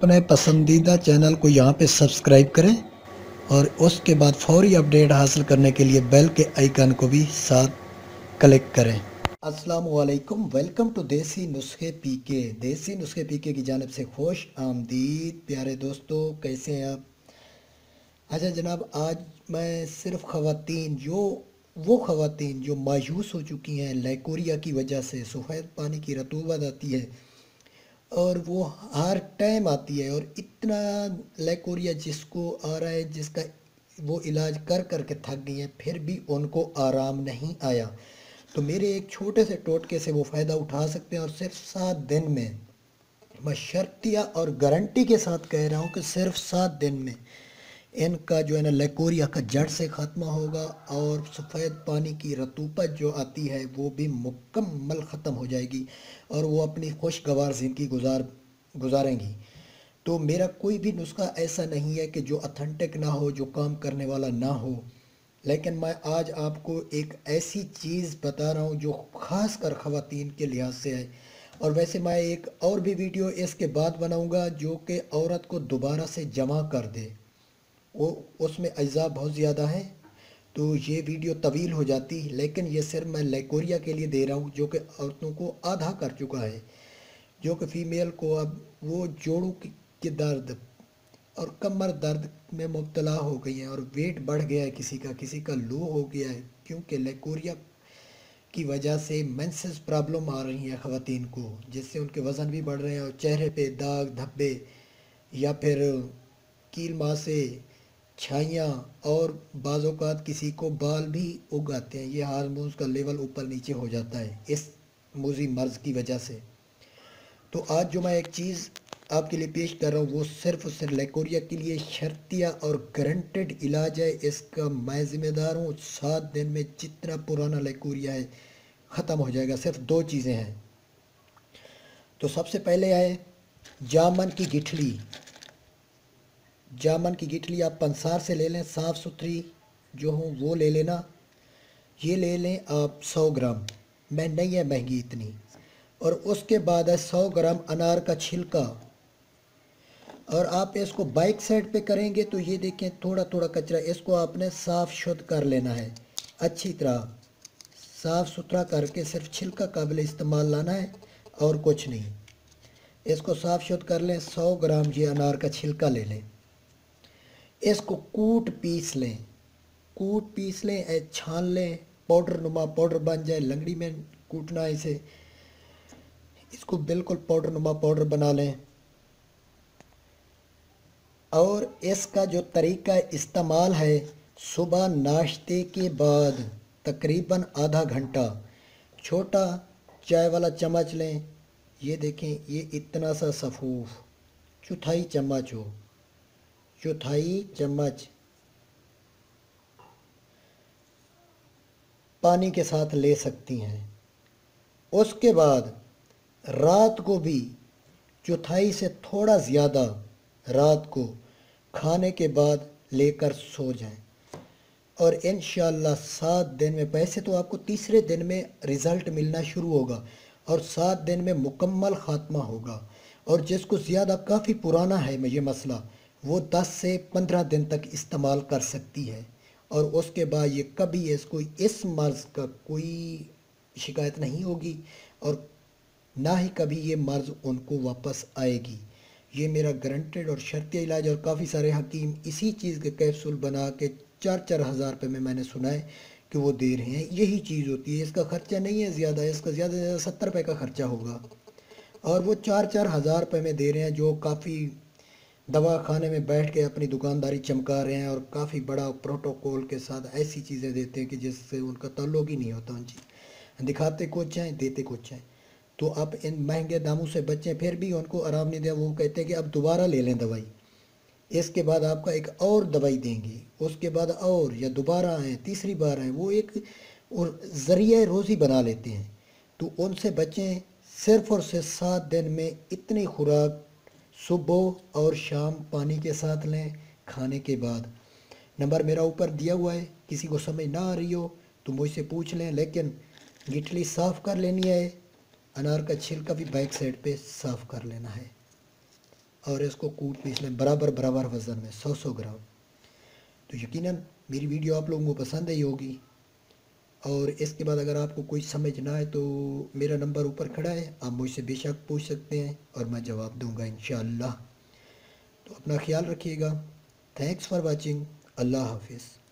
अपने पसंदीदा चैनल को यहाँ पे सब्सक्राइब करें और उसके बाद फौरी अपडेट हासिल करने के लिए बेल के आइकन को भी साथ क्लिक करें। अस्सलाम वालेकुम, वेलकम टू देसी नुस्खे पीके। देसी नुस्खे पीके की जानिब से खुश आमदीद प्यारे दोस्तों, कैसे हैं आप? अच्छा जनाब, आज मैं सिर्फ वो ख़वातीन जो मायूस हो चुकी हैं लाइकोरिया की वजह से, सफ़ेद पानी की रतूबत आती है और वो हर टाइम आती है, और इतना लाइकोरिया जिसको आ रहा है, जिसका वो इलाज कर कर के थक गई हैं, फिर भी उनको आराम नहीं आया। तो मेरे एक छोटे से टोटके से वो फ़ायदा उठा सकते हैं, और सिर्फ 7 दिन में, मैं शर्तिया और गारंटी के साथ कह रहा हूँ कि सिर्फ 7 दिन में इनका जो है ना लाइकोरिया का जड़ से ख़त्म होगा, और सफ़ेद पानी की रतूबत जो आती है वो भी मुकम्मल ख़त्म हो जाएगी, और वो अपनी खुशगवार ज़िंदगी गुजारेंगी। तो मेरा कोई भी नुस्खा ऐसा नहीं है कि जो अथेंटिक ना हो, जो काम करने वाला ना हो, लेकिन मैं आज आपको एक ऐसी चीज़ बता रहा हूँ जो ख़ास कर ख़वातीन के लिहाज से है। और वैसे मैं एक और भी वीडियो इसके बाद बनाऊँगा जो कि औरत को दोबारा से जमा कर दे, वो उसमें अज्जा बहुत ज़्यादा है, तो ये वीडियो तवील हो जाती, लेकिन ये सिर्फ मैं लाइकोरिया के लिए दे रहा हूँ जो कि औरतों को आधा कर चुका है, जो कि फ़ीमेल को अब वो जोड़ों के दर्द और कमर दर्द में मुब्तला हो गई हैं, और वेट बढ़ गया है, किसी का लो हो गया है, क्योंकि लाइकोरिया की वजह से मेंसेस प्रॉब्लम आ रही हैं ख़वातीन को, जिससे उनके वज़न भी बढ़ रहे हैं, और चेहरे पे दाग धब्बे या फिर कील माँ से छाइयाँ, और बाज़ औक़ात किसी को बाल भी उग आते हैं। ये हार्मोन्स का लेवल ऊपर नीचे हो जाता है इस मूज़ी मर्ज़ की वजह से। तो आज जो मैं एक चीज़ आपके लिए पेश कर रहा हूँ वो सिर्फ़ और सिर्फ लाइकोरिया के लिए शर्तिया और गारंटेड इलाज है। इसका मैं ज़िम्मेदार हूँ। 7 दिन में जितना पुराना लाइकोरिया है ख़त्म हो जाएगा। सिर्फ 2 चीज़ें हैं। तो सबसे पहले है जामन की गिठली। जामन की गिठली आप पंसार से ले लें, साफ़ सुथरी जो हो वो ले लेना। ये ले लें आप 100 ग्राम, मैं नहीं है महंगी इतनी। और उसके बाद है 100 ग्राम अनार का छिलका। और आप इसको बाइक साइड पे करेंगे तो ये देखें थोड़ा थोड़ा कचरा, इसको आपने साफ़ शुद्ध कर लेना है, अच्छी तरह साफ़ सुथरा करके सिर्फ छिलका काबिल इस्तेमाल लाना है और कुछ नहीं। इसको साफ़ शुद्ध कर लें। 100 ग्राम ये अनार का छिलका ले लें, इसको कूट पीस लें, छान लें, पाउडर नुमा पाउडर बन जाए। लंगड़ी में कूटना है इसे, इसको बिल्कुल पाउडर नुमा पाउडर बना लें। और इसका जो तरीका इस्तेमाल है, सुबह नाश्ते के बाद तकरीबन आधा घंटा छोटा चाय वाला चम्मच लें। ये देखें, ये इतना सा सफ़ूफ चौथाई चम्मच पानी के साथ ले सकती हैं। उसके बाद रात को भी चौथाई से थोड़ा ज़्यादा रात को खाने के बाद लेकर सो जाएं, और इंशाअल्लाह 7 दिन में, वैसे तो आपको तीसरे दिन में रिज़ल्ट मिलना शुरू होगा, और 7 दिन में मुकम्मल ख़ात्मा होगा। और जिसको ज़्यादा काफ़ी पुराना है ये मसला, वो 10 से 15 दिन तक इस्तेमाल कर सकती है, और उसके बाद ये कभी इसको इस मर्ज़ का कोई शिकायत नहीं होगी, और ना ही कभी ये मर्ज़ उनको वापस आएगी। ये मेरा गारंटेड और शर्ती इलाज। और काफ़ी सारे हकीम इसी चीज़ के कैप्सूल बना के 4-4 हज़ार रुपये में मैंने सुना है कि वो दे रहे हैं। यही चीज़ होती है, इसका ख़र्चा नहीं है ज़्यादा, इसका ज़्यादा से ज़्यादा 70 रुपये का ख़र्चा होगा, और वो 4-4 हज़ार रुपये में दे रहे हैं, जो काफ़ी दवा खाने में बैठ के अपनी दुकानदारी चमका रहे हैं, और काफ़ी बड़ा प्रोटोकॉल के साथ ऐसी चीज़ें देते हैं कि जिससे उनका ताल्लुक ही नहीं होता उनसे, दिखाते कुछ हैं देते कुछ हैं। तो आप इन महंगे दामों से बचें, फिर भी उनको आराम नहीं दिया, वो कहते हैं कि अब दोबारा ले लें दवाई, इसके बाद आपका एक और दवाई देंगे, उसके बाद और, या दोबारा आए, तीसरी बार आए, वो एक और ज़रिया रोज़ी बना लेते हैं। तो उनसे बचें। सिर्फ़ और सिर्फ 7 दिन में इतनी खुराक सुबह और शाम पानी के साथ लें खाने के बाद। नंबर मेरा ऊपर दिया हुआ है, किसी को समझ ना आ रही हो तो मुझसे पूछ लें, लेकिन गिठली साफ़ कर लेनी है, अनार का छिलका भी बैक साइड पे साफ़ कर लेना है। اور اس کو کود پیس لیں برابر وزن میں 100 گرام۔ تو یقیناً میری ویڈیو آپ لوگوں کو پسند آئی ہوگی، اور اس کے بعد اگر آپ کو کوئی سمجھ نہ آئے تو میرا نمبر اوپر کھڑا ہے، آپ مجھ سے بے شک پوچھ سکتے ہیں اور میں جواب دوں گا انشاءاللہ۔ تو اپنا خیال رکھیے گا۔ Thanks for watching. اللہ حافظ۔